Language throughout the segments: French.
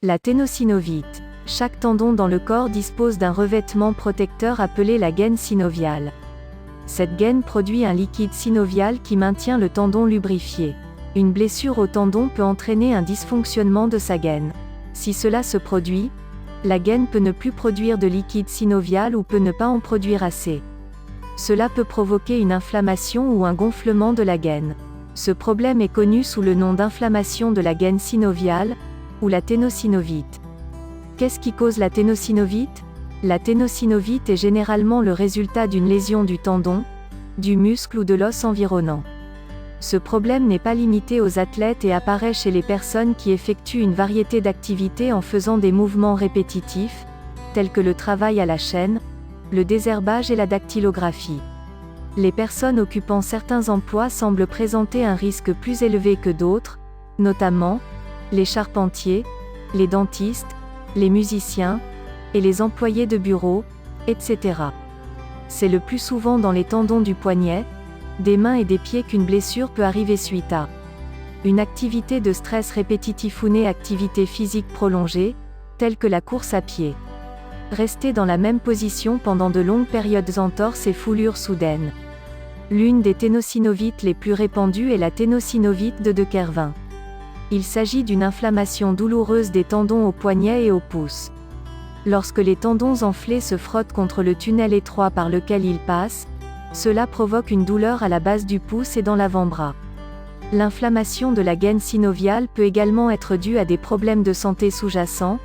La ténosynovite. Chaque tendon dans le corps dispose d'un revêtement protecteur appelé la gaine synoviale. Cette gaine produit un liquide synovial qui maintient le tendon lubrifié. Une blessure au tendon peut entraîner un dysfonctionnement de sa gaine. Si cela se produit, la gaine peut ne plus produire de liquide synovial ou peut ne pas en produire assez. Cela peut provoquer une inflammation ou un gonflement de la gaine. Ce problème est connu sous le nom d'inflammation de la gaine synoviale, ou la ténosynovite. Qu'est-ce qui cause la ténosynovite ? La ténosynovite est généralement le résultat d'une lésion du tendon, du muscle ou de l'os environnant. Ce problème n'est pas limité aux athlètes et apparaît chez les personnes qui effectuent une variété d'activités en faisant des mouvements répétitifs, tels que le travail à la chaîne, le désherbage et la dactylographie. Les personnes occupant certains emplois semblent présenter un risque plus élevé que d'autres, notamment les charpentiers, les dentistes, les musiciens, et les employés de bureau, etc. C'est le plus souvent dans les tendons du poignet, des mains et des pieds qu'une blessure peut arriver suite à une activité de stress répétitif ou une activité physique prolongée, telle que la course à pied. Rester dans la même position pendant de longues périodes entorse et foulures soudaines. L'une des ténosynovites les plus répandues est la ténosynovite de Kervin. Il s'agit d'une inflammation douloureuse des tendons au poignet et au pouce. Lorsque les tendons enflés se frottent contre le tunnel étroit par lequel ils passent, cela provoque une douleur à la base du pouce et dans l'avant-bras. L'inflammation de la gaine synoviale peut également être due à des problèmes de santé sous-jacents,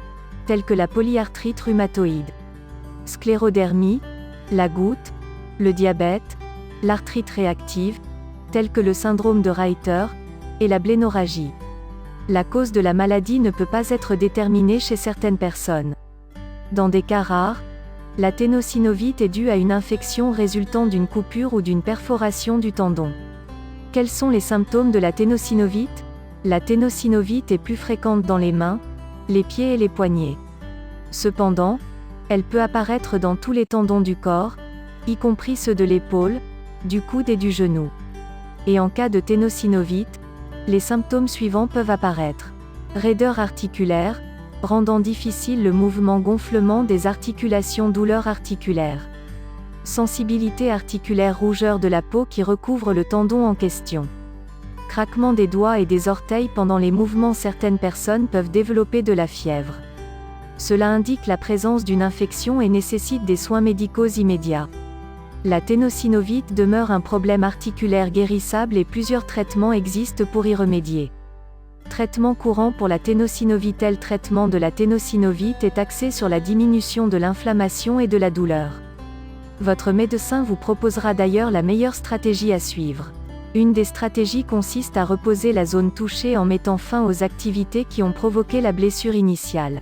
tels que la polyarthrite rhumatoïde, sclérodermie, la goutte, le diabète, l'arthrite réactive, telle que le syndrome de Reiter, et la blénorragie. La cause de la maladie ne peut pas être déterminée chez certaines personnes. Dans des cas rares, la ténosynovite est due à une infection résultant d'une coupure ou d'une perforation du tendon. Quels sont les symptômes de la ténosynovite ? La ténosynovite est plus fréquente dans les mains, les pieds et les poignets. Cependant, elle peut apparaître dans tous les tendons du corps, y compris ceux de l'épaule, du coude et du genou. Et en cas de ténosynovite, les symptômes suivants peuvent apparaître. Raideur articulaire, rendant difficile le mouvement, gonflement des articulations, douleur articulaire. Sensibilité articulaire, rougeur de la peau qui recouvre le tendon en question. Craquement des doigts et des orteils pendant les mouvements. Certaines personnes peuvent développer de la fièvre. Cela indique la présence d'une infection et nécessite des soins médicaux immédiats. La ténosynovite demeure un problème articulaire guérissable et plusieurs traitements existent pour y remédier. Traitement courant pour la ténosynovite. Le traitement de la ténosynovite est axé sur la diminution de l'inflammation et de la douleur. Votre médecin vous proposera d'ailleurs la meilleure stratégie à suivre. Une des stratégies consiste à reposer la zone touchée en mettant fin aux activités qui ont provoqué la blessure initiale.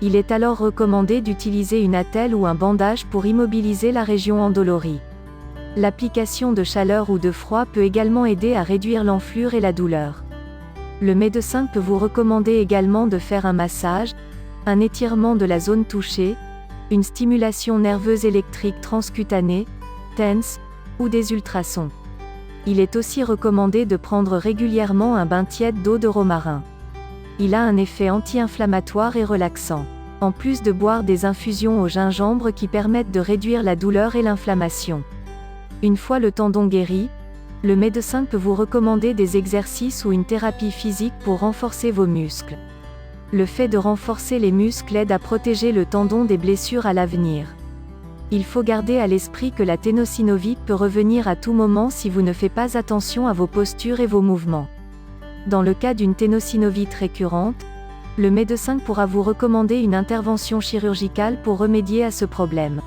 Il est alors recommandé d'utiliser une attelle ou un bandage pour immobiliser la région endolorie. L'application de chaleur ou de froid peut également aider à réduire l'enflure et la douleur. Le médecin peut vous recommander également de faire un massage, un étirement de la zone touchée, une stimulation nerveuse électrique transcutanée, TENS, ou des ultrasons. Il est aussi recommandé de prendre régulièrement un bain tiède d'eau de romarin. Il a un effet anti-inflammatoire et relaxant. En plus de boire des infusions au gingembre qui permettent de réduire la douleur et l'inflammation. Une fois le tendon guéri, le médecin peut vous recommander des exercices ou une thérapie physique pour renforcer vos muscles. Le fait de renforcer les muscles aide à protéger le tendon des blessures à l'avenir. Il faut garder à l'esprit que la ténosynovite peut revenir à tout moment si vous ne faites pas attention à vos postures et vos mouvements. Dans le cas d'une ténosynovite récurrente, le médecin pourra vous recommander une intervention chirurgicale pour remédier à ce problème.